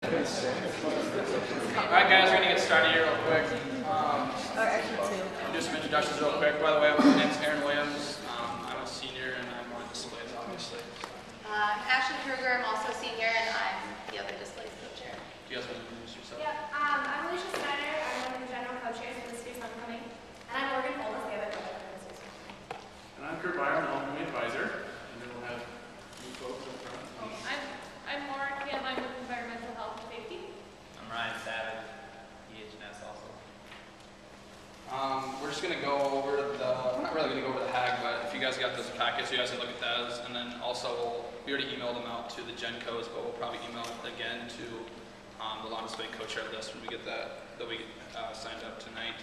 Alright guys, we're going to get started here real quick. Do some introductions real quick. By the way, my name's Aaron Williams. I'm a senior and I'm on displays, obviously. Ashley Kruger, I'm also a senior and I'm the other displays co-chair. Do you guys want to introduce yourself? Yeah, I'm Alicia Snyder. I'm one of the general co-chairs for the Space Homecoming. And I'm Morgan Holmes, the other co-chair for the Space Homecoming. And I'm Kurt Byron, Homecoming advisor. And then we'll have you folks up front. I'm Maura Kim. I'm with Environmental Health and Safety. I'm Ryan Savage, EH&S also. We're just going to go over we're not really going to go over the HAG, but if you guys got those packets, you guys can look at those. And then also, we already emailed them out to the GenCos, but we'll probably email it again to the lawn display co-chair list when we get that we signed up tonight.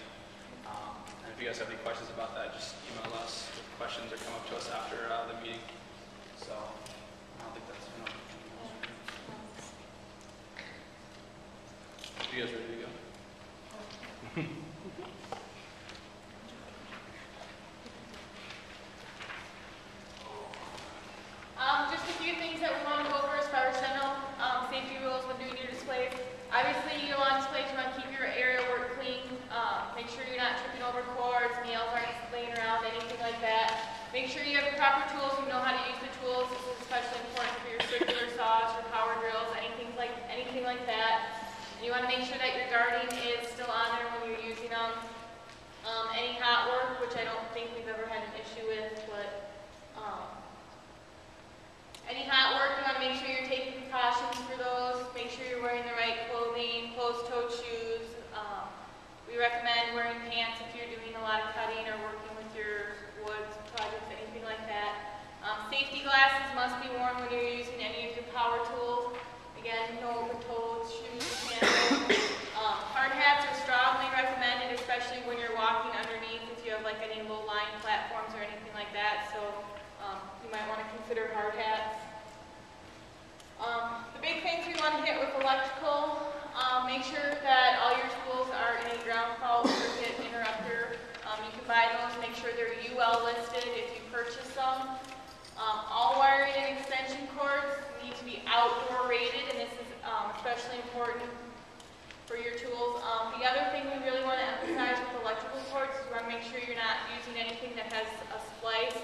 And if you guys have any questions about that, just email us with questions or come up to us after the meeting. So, I don't think that's enough. You guys ready to go? Just a few things that we want to go over as far as general safety rules when doing your displays. Obviously, your lawn displays, you want to keep your area work clean. Make sure you're not tripping over cords, nails aren't laying around, anything like that. Make sure you have the proper tools, you know how to use the tools. This is especially important for your circular saws, your power drills, anything like that. And you want to make sure that your guarding is still on there when you're using them. Any hot work, which I don't think we've ever had an issue with, but any hot work, you want to make sure you're taking precautions for those. Make sure you're wearing the right clothing, closed-toed shoes. We recommend wearing pants if you're doing a lot of cutting or working with your woods projects, anything like that. Safety glasses must be worn when you're using any of your power tools. Again, no open-toed shoes or sandals. Hard hats are strongly recommended, especially when you're walking underneath if you have like any low-lying platforms or anything like that. So you might want to consider hard hats. The big things we want to hit with electrical, make sure that all your tools are in a ground fault circuit interrupter. You can buy those, make sure they're UL listed if you purchase them. All wiring and extension cords need to be outdoor rated, and this is especially important for your tools. The other thing we really want to emphasize with electrical cords is you want to make sure you're not using anything that has a splice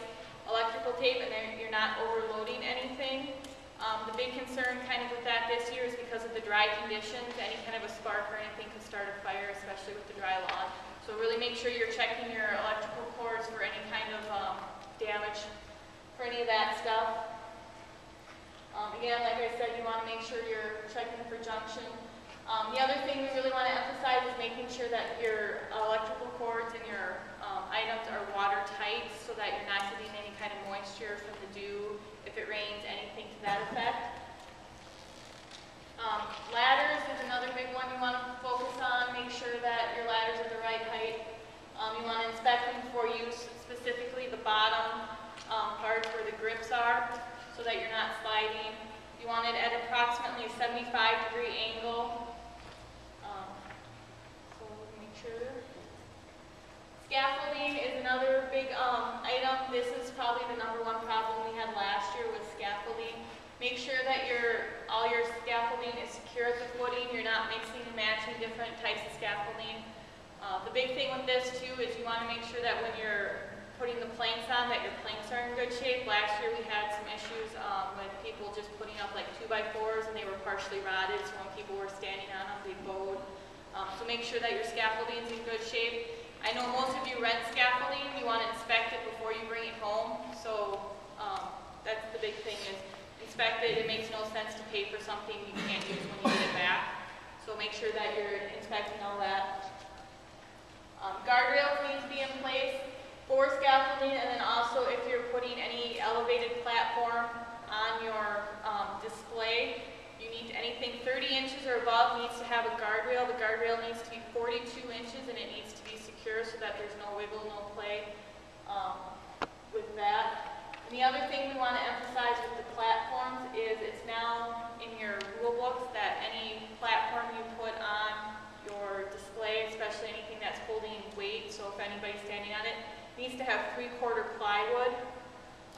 electrical tape and you're not overloading anything. The big concern kind of with that this year is because of the dry conditions. Any kind of a spark or anything could start a fire, especially with the dry lawn. So really make sure you're checking your electrical cords for any kind of damage for any of that stuff. Again, like I said, you want to make sure you're checking for junction. The other thing we really want to emphasize is making sure that your electrical cords and your items are watertight so that you're not getting any kind of moisture from the dew, if it rains, anything to that effect. Ladders is another big one you want to focus on. Make sure that your ladders are the right height. You want to inspect them before use, specifically the bottom parts where the grips are, so that you're not sliding. You want it at approximately a 75-degree angle. So make sure. Scaffolding is another big item. This is probably the #1 problem we had last year with scaffolding. Make sure that all your scaffolding is secure at the footing. You're not mixing and matching different types of scaffolding. The big thing with this too is you want to make sure that when you're putting the planks on, that your planks are in good shape. Last year we had some issues with people just putting up like 2x4s and they were partially rotted, so when people were standing on them, they bowed. So make sure that your scaffolding is in good shape. I know most of you rent scaffolding. You want to inspect it before you bring it home. So that's the big thing is inspect it. It makes no sense to pay for something you can't use when you get it back. So make sure that you're inspecting all that. Guardrails need to be in place for scaffolding, and then also if you're putting any elevated platform on your display, you need anything 30 inches or above needs to have a guardrail. The guardrail needs to be 42 inches and it needs to be secure so that there's no wiggle, no play with that. And the other thing we want to emphasize with the platforms is it's now in your rule books that any platform you put on your display, especially anything that's holding weight, so if anybody's standing on it, needs to have 3/4 plywood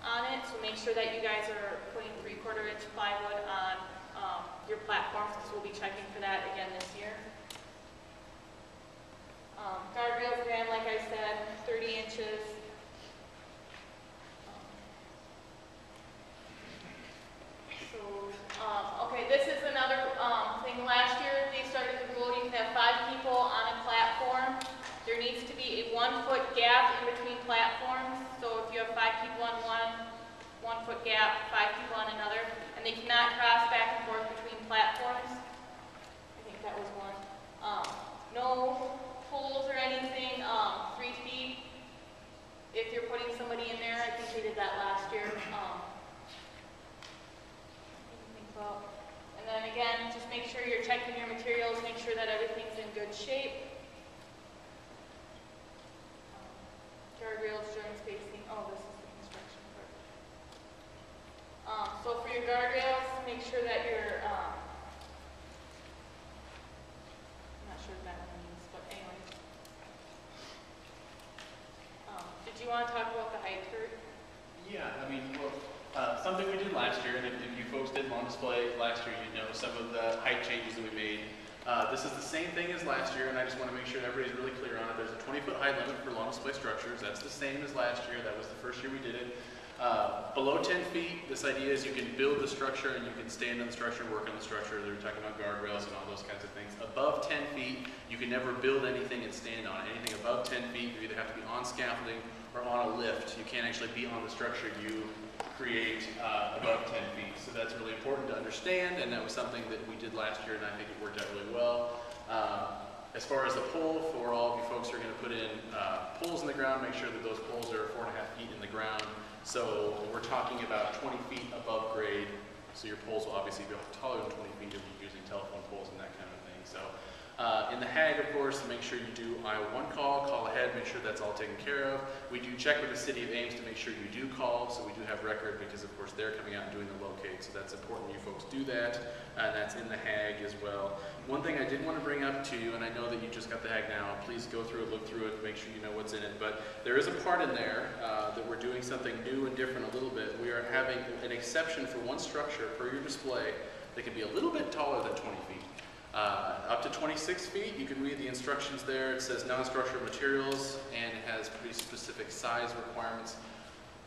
on it. So make sure that you guys are putting 3/4 inch plywood on your platforms, because we'll be checking for that again this year. Guardrails again, like I said, 30 inches. Okay, this is another thing. Last year they started the rule you can have 5 people on a platform. There needs to be a 1-foot gap in between platforms. So if you have 5 people on one foot gap, 5 people on another, and they cannot cross back and forth between platforms. I think that was one. No poles or anything, 3 feet. If you're putting somebody in there, I think they did that last year. And then again, just make sure you're checking your materials, make sure that everything's in good shape. Guardrails, joint spacing, oh, this is the construction part. So for your guardrails, make sure that you're, I'm not sure what that one means, but anyways. Did you want to talk about the height, Kurt? Yeah, I mean, well, something we did last year, and if you folks did lawn display last year, you know some of the height changes that we made. This is the same thing as last year, and I just want to make sure everybody's really clear on it. There's a 20-foot height limit for lawn display structures. That's the same as last year. That was the first year we did it. Below 10 feet, this idea is you can build the structure and you can stand on the structure and work on the structure. They're talking about guardrails and all those kinds of things. Above 10 feet, you can never build anything and stand on it. Anything above 10 feet, you either have to be on scaffolding or on a lift. You can't actually be on the structure you create above 10 feet. So that's really important to understand, and that was something that we did last year, and I think it worked out really well. As far as the pole, for all of you folks who are going to put in poles in the ground, make sure that those poles are 4.5 feet in the ground. So we're talking about 20 feet above grade. So your poles will obviously be taller than 20 feet if you're using telephone poles and that kind of thing. So in the HAG, of course, make sure you do Iowa 1 call ahead, make sure that's all taken care of. We do check with the City of Ames to make sure you do call, so we do have record because, of course, they're coming out and doing the locate, so that's important you folks do that, and that's in the HAG as well. One thing I did want to bring up to you, and I know that you just got the HAG now, please go through it, look through it, make sure you know what's in it, but there is a part in there that we're doing something new and different a little bit. We are having an exception for one structure per your display that can be a little bit taller than 20 feet. Up to 26 feet, you can read the instructions there. It says non-structural materials and it has pretty specific size requirements.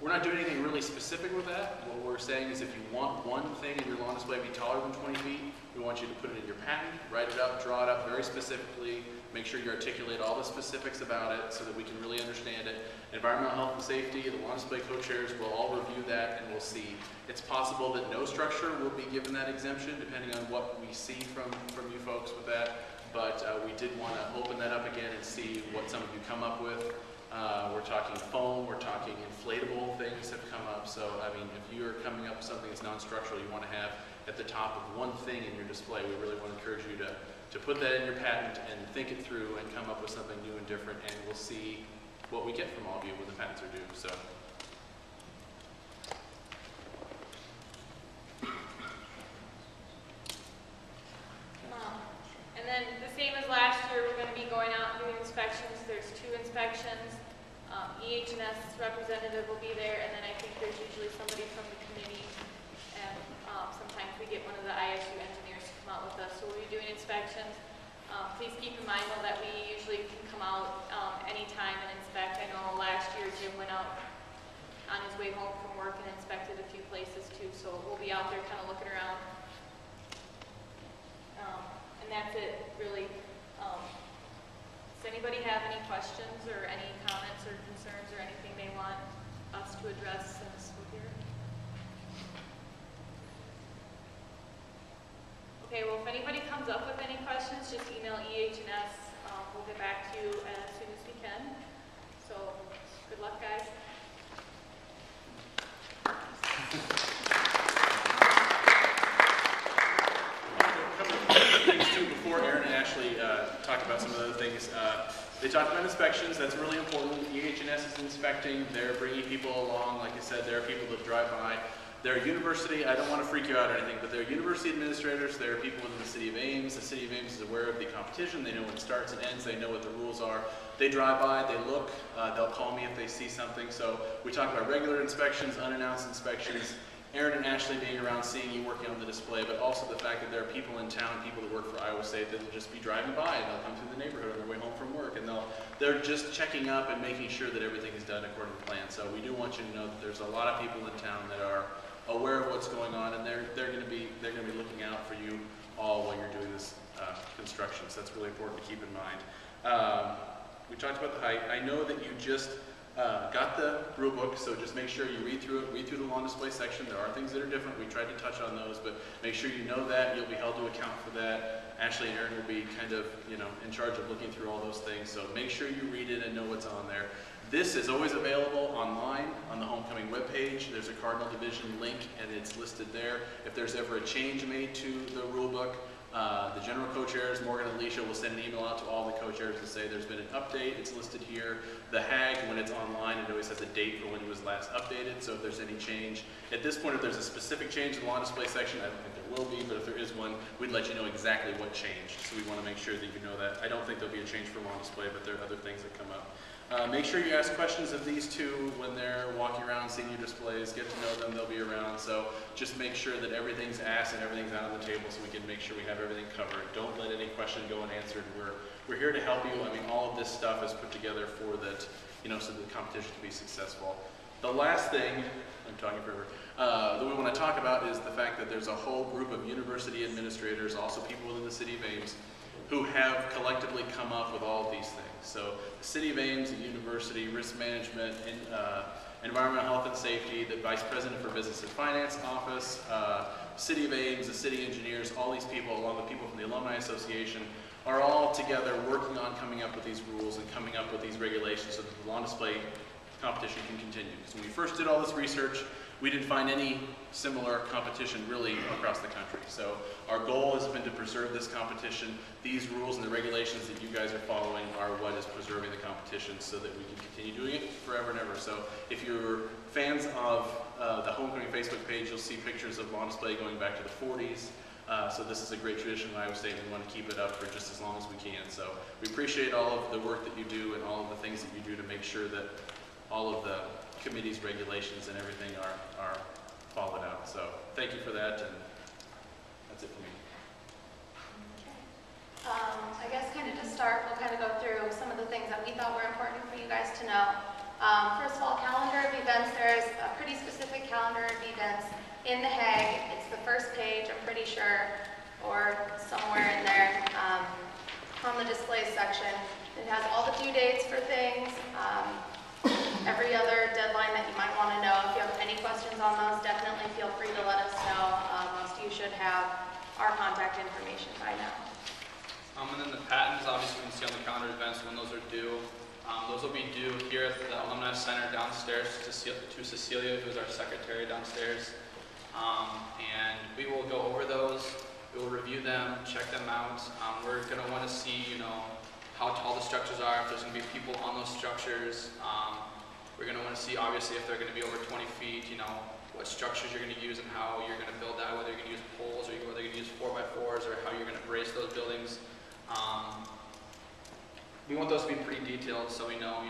We're not doing anything really specific with that. What we're saying is if you want one thing in your lawn display to be taller than 20 feet, we want you to put it in your patent, write it up, draw it up very specifically, make sure you articulate all the specifics about it so that we can really understand it. Environmental health and safety, the lawn display co-chairs will all review that and we'll see. It's possible that no structure will be given that exemption depending on what we see from you folks with that, but we did want to open that up again and see what some of you come up with. We're talking foam, we're talking inflatable things have come up, so I mean if you're coming up with something that's non-structural you want to have at the top of one thing in your display, we really want to encourage you to put that in your patent and think it through and come up with something new and different, and we'll see what we get from all of you when the patents are due. So. And then the same as last year, we're going to be going out and doing inspections. There's 2 inspections. EH&S representative will be there, and then I think there's usually somebody from the committee, and sometimes we get one of the ISU engineers to come out with us. So we'll be doing inspections. Please keep in mind though that we usually can come out anytime and inspect. I know last year Jim went out on his way home from work and inspected a few places too, so we'll be out there kind of looking around. And that's it, really. Does anybody have any questions or any comments or concerns or anything they want us to address since we're here? Okay, well, if anybody comes up with any questions, just email EH&S. We'll get back to you as soon as we can. So, good luck, guys. Before Aaron and Ashley talked about some of the other things, they talked about inspections. That's really important. EH&S is inspecting. They're bringing people along. Like I said, there are people that drive by. They're university. I don't want to freak you out or anything, but they're university administrators. They're people within the City of Ames. The City of Ames is aware of the competition. They know when it starts and ends. They know what the rules are. They drive by. They look. They'll call me if they see something. So we talk about regular inspections, unannounced inspections. Aaron and Ashley being around, seeing you working on the display, but also the fact that there are people in town, people that work for Iowa State that will just be driving by and they'll come through the neighborhood on their way home from work and they're just checking up and making sure that everything is done according to plan. So we do want you to know that there's a lot of people in town that are aware of what's going on, and they're going to be looking out for you all while you're doing this construction. So that's really important to keep in mind. We talked about the height. I know that you just got the rule book, so just make sure you read through it, read through the lawn display section. There are things that are different. We tried to touch on those, but make sure you know that. You'll be held to account for that. Ashley and Aaron will be kind of, in charge of looking through all those things. So make sure you read it and know what's on there. This is always available online on the Homecoming webpage. There's a Cardinal Division link, and it's listed there. If there's ever a change made to the rule book, the general co-chairs, Morgan and Alicia, will send an email out to all the co-chairs to say there's been an update. It's listed here. The HAG, when it's online, it always has a date for when it was last updated. So if there's any change, at this point, if there's a specific change in the lawn display section, I don't think there will be, but if there is one, we'd let you know exactly what changed. So we want to make sure that you know that. I don't think there'll be a change for lawn display, but there are other things that come up. Make sure you ask questions of these two when they're walking around, seeing your displays. Get to know them, they'll be around. So just make sure that everything's asked and everything's out on the table so we can make sure we have everything covered. Don't let any question go unanswered. We're here to help you. I mean, all of this stuff is put together for that, so the competition can be successful. The last thing, I'm talking forever, that we want to talk about is the fact that there's a whole group of university administrators, also people within the City of Ames, who have collectively come up with all of these things. So the City of Ames, the university, risk management, environmental health and safety, the Vice President for Business and Finance Office, City of Ames, the city engineers, all these people, along with people from the Alumni Association, are all together working on coming up with these rules and coming up with these regulations so that the lawn display competition can continue. Because when we first did all this research, we didn't find any similar competition really across the country. So our goal has been to preserve this competition. These rules and the regulations that you guys are following are what is preserving the competition so that we can continue doing it forever and ever. So if you're fans of the Homecoming Facebook page, you'll see pictures of lawn display going back to the 40s. So this is a great tradition in Iowa State, and we want to keep it up for just as long as we can. So we appreciate all of the work that you do and all of the things that you do to make sure that all of the committee's regulations and everything are followed out. So thank you for that, and that's it for me. I guess kind of to start, we'll kind of go through some of the things that we thought were important for you guys to know. First of all, calendar of events. There's a pretty specific calendar of events in the HAG. It's the first page, I'm pretty sure, or somewhere in there on the display section. It has all the due dates for things, every other deadline that you might want to know. If you have any questions on those, definitely feel free to let us know. Most of you should have our contact information by now. And then the patents, obviously you can see on the calendar events when those are due. Those will be due here at the Alumni Center downstairs to Cecilia, who's our secretary downstairs. And we will go over those, we will review them, check them out. We're going to want to see, how tall the structures are, if there's going to be people on those structures. We're going to want to see, obviously, if they're going to be over 20 feet, what structures you're going to use and how you're going to build that, whether you're going to use poles or whether you're going to use 4x4s or how you're going to brace those buildings. We want those to be pretty detailed so we know,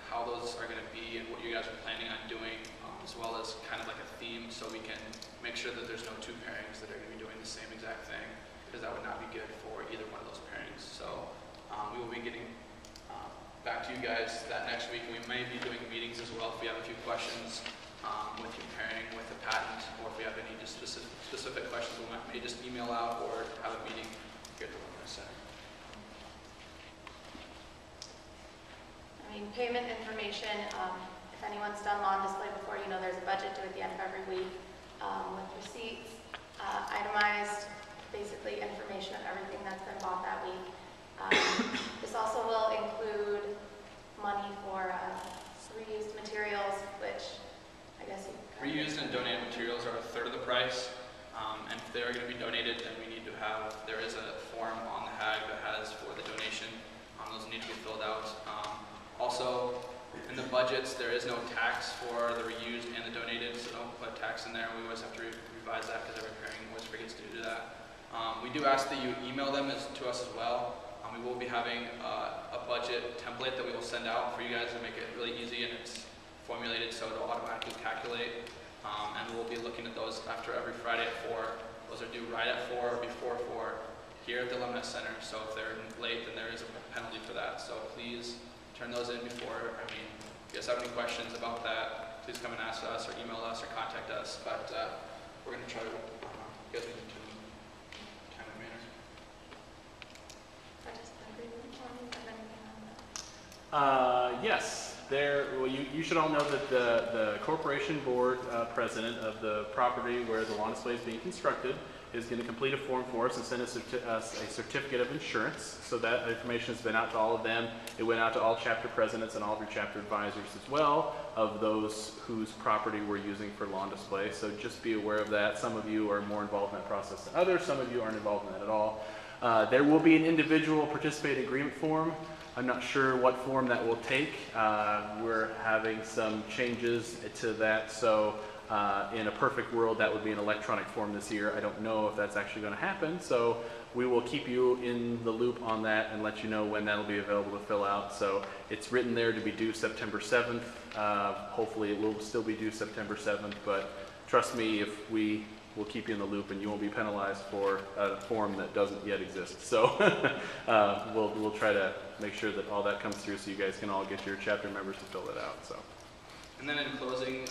how those are going to be and what you guys are planning on doing, as well as kind of like a theme so we can make sure that there's no two pairings that are going to be doing the same exact thing, because that would not be good for either one of those pairings. So we will be getting back to you guys that next week. We may be doing meetings as well if we have a few questions with your pairing with the patent, or if we have any just specific questions, we may just email out or have a meeting here at the Alumni Center. Payment information, if anyone's done lawn display before, there's a budget due at the end of every week with receipts, itemized, basically information of everything that's been bought that week. This also will include money for reused materials, which I guess you Reused and donated materials are a third of the price, and if they are going to be donated, then we need to have, there is a form on the HAG that has for the donation. Those need to be filled out. Also, in the budgets, there is no tax for the reused and the donated, so don't put tax in there. We always have to revise that because every pairing always forgets to do that. We do ask that you email them to us as well. We will be having a budget template that we will send out for you guys to make it really easy, and it's formulated so it'll automatically calculate And we'll be looking at those after every Friday at 4. Those are due right at 4 or before 4 here at the Alumni Center. So if they're late, then there is a penalty for that. So please turn those in before. I mean, if you guys have any questions about that, please come and ask us or email us or contact us. But we're going to try to get it into a timely manner. Yes. Well, you should all know that the corporation board president of the property where the lawn display is being constructed is going to complete a form for us and send us a certificate of insurance. So that information has been out to all of them. It went out to all chapter presidents and all of your chapter advisors as well of those whose property we're using for lawn display. So just be aware of that. Some of you are more involved in that process than others. Some of you aren't involved in that at all. There will be an individual participating agreement form. I'm not sure what form that will take. We're having some changes to that, so in a perfect world that would be an electronic form this year. I don't know if that's actually going to happen, so we will keep you in the loop on that and let you know when that'll be available to fill out. So it's written there to be due September 7th. Hopefully it will still be due September 7th, but trust me, if we will keep you in the loop and you won't be penalized for a form that doesn't yet exist. So we'll try to make sure that all that comes through so you guys can all get your chapter members to fill it out. So. And then in closing,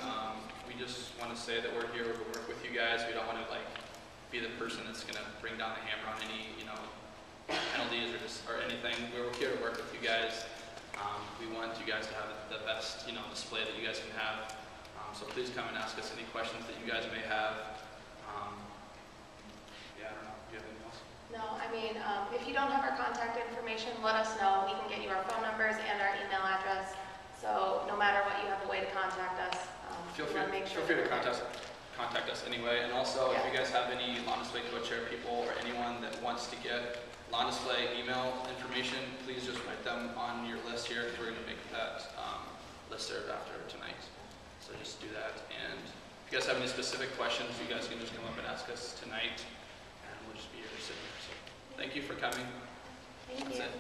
we just want to say that we're here to work with you guys. We don't want to be the person that's going to bring down the hammer on any penalties or anything. We're here to work with you guys. We want you guys to have the best display that you guys can have. So please come and ask us any questions that you guys may have. I don't know. Do you have anything else? No, I mean, if you don't have our contact information, let us know. We can get you our phone numbers and our email address. So no matter what, you have a way to contact us. Feel free to contact us anyway. And also, if you guys have any lawn display co-chair people or anyone that wants to get lawn display email information, please just write them on your list here because we're going to make that listserv after tonight. So just do that. And if you guys have any specific questions, you guys can just come up and ask us tonight, and we'll just be here sitting here. So thank you for coming. Thank That's you. it.